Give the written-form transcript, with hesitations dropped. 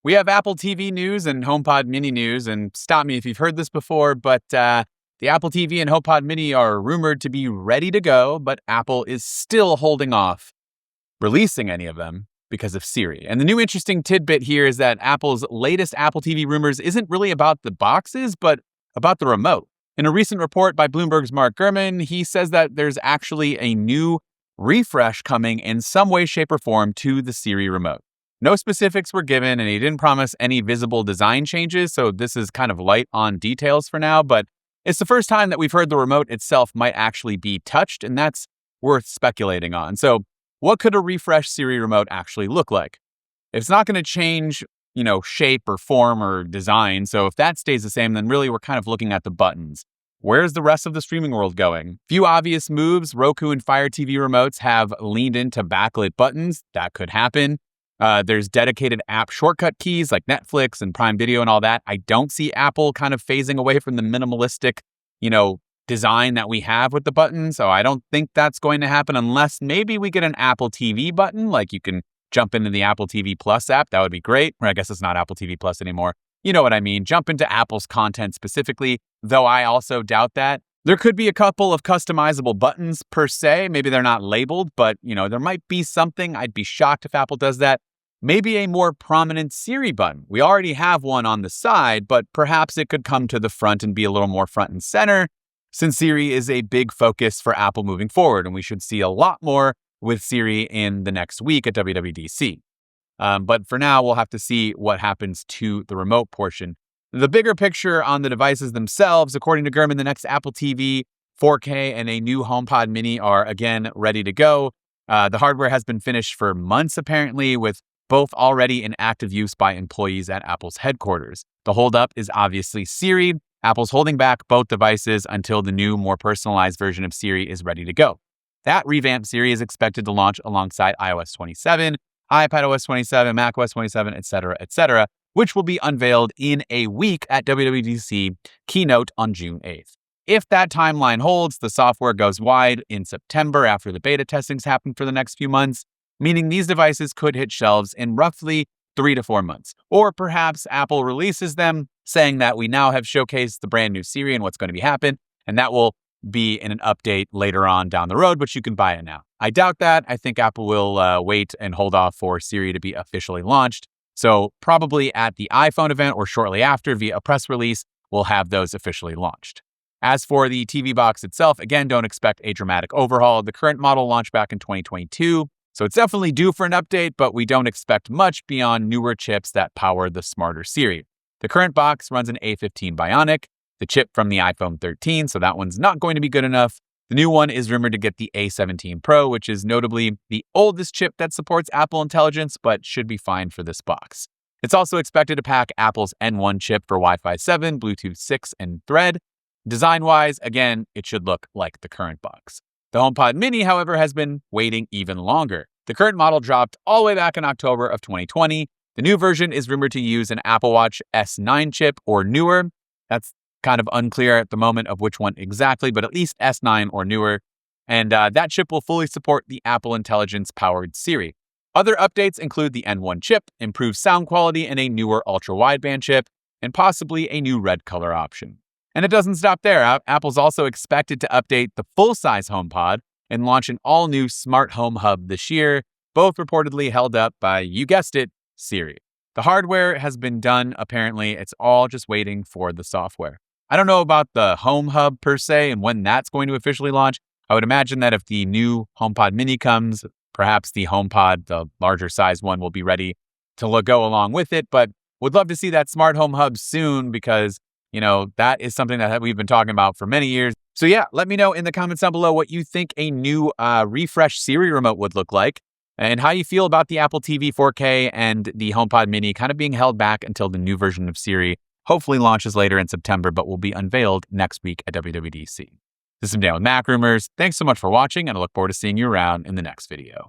We have Apple TV news and HomePod mini news, and stop me if you've heard this before, but the Apple TV and HomePod mini are rumored to be ready to go, but Apple is still holding off releasing any of them because of Siri. And the new interesting tidbit here is that Apple's latest Apple TV rumors isn't really about the boxes, but about the remote. In a recent report by Bloomberg's Mark Gurman, he says that there's actually a new refresh coming in some way, shape, or form to the Siri Remote. No specifics were given, and he didn't promise any visible design changes, so this is kind of light on details for now, but it's the first time that we've heard the remote itself might actually be touched, and that's worth speculating on. So what could a refreshed Siri Remote actually look like? It's not going to change, shape or form or design, so if that stays the same, then really we're kind of looking at the buttons. Where's the rest of the streaming world going? Few obvious moves. Roku and Fire TV remotes have leaned into backlit buttons. That could happen. There's dedicated app shortcut keys like Netflix and Prime Video and all that. I don't see Apple kind of phasing away from the minimalistic, design that we have with the button. So I don't think that's going to happen unless maybe we get an Apple TV button, like you can jump into the Apple TV Plus app. That would be great. Or I guess it's not Apple TV Plus anymore. You know what I mean? Jump into Apple's content specifically, though I also doubt that. There could be a couple of customizable buttons per se. Maybe they're not labeled, but there might be something. I'd be shocked if Apple does that. Maybe a more prominent Siri button. We already have one on the side, but perhaps it could come to the front and be a little more front and center, since Siri is a big focus for Apple moving forward, and we should see a lot more with Siri in the next week at WWDC. But for now, we'll have to see what happens to the remote portion. The bigger picture on the devices themselves, according to Gurman, the next Apple TV, 4K, and a new HomePod mini are again ready to go. The hardware has been finished for months, apparently, with both already in active use by employees at Apple's headquarters. The holdup is obviously Siri. Apple's holding back both devices until the new, more personalized version of Siri is ready to go. That revamped Siri is expected to launch alongside iOS 27, iPadOS 27, macOS 27, etc., which will be unveiled in a week at WWDC keynote on June 8th. If that timeline holds, the software goes wide in September after the beta testings happen for the next few months, meaning these devices could hit shelves in roughly 3 to 4 months. Or perhaps Apple releases them, saying that we now have showcased the brand new Siri and what's going to be happening, and that will be in an update later on down the road, but you can buy it now. I doubt that. I think Apple will wait and hold off for Siri to be officially launched. So probably at the iPhone event or shortly after via a press release, we'll have those officially launched. As for the TV box itself, again, don't expect a dramatic overhaul. The current model launched back in 2022. So it's definitely due for an update, but we don't expect much beyond newer chips that power the smarter Siri. The current box runs an A15 Bionic, the chip from the iPhone 13, so that one's not going to be good enough. The new one is rumored to get the A17 Pro, which is notably the oldest chip that supports Apple Intelligence, but should be fine for this box. It's also expected to pack Apple's N1 chip for Wi-Fi 7, Bluetooth 6, and Thread. Design-wise, again, it should look like the current box. The HomePod mini, however, has been waiting even longer. The current model dropped all the way back in October of 2020. The new version is rumored to use an Apple Watch S9 chip or newer. That's kind of unclear at the moment of which one exactly, but at least S9 or newer. And that chip will fully support the Apple Intelligence-powered Siri. Other updates include the N1 chip, improved sound quality, and a newer ultra-wideband chip, and possibly a new red color option. And it doesn't stop there. Apple's also expected to update the full-size HomePod and launch an all-new smart home hub this year, both reportedly held up by, you guessed it, Siri. The hardware has been done, apparently. It's all just waiting for the software. I don't know about the home hub per se and when that's going to officially launch. I would imagine that if the new HomePod mini comes, perhaps the HomePod, the larger size one, will be ready to go along with it, but would love to see that smart home hub soon because that is something that we've been talking about for many years. So yeah, let me know in the comments down below what you think a new refreshed Siri remote would look like and how you feel about the Apple TV 4K and the HomePod mini kind of being held back until the new version of Siri hopefully launches later in September, but will be unveiled next week at WWDC. This is Dan with MacRumors. Thanks so much for watching, and I look forward to seeing you around in the next video.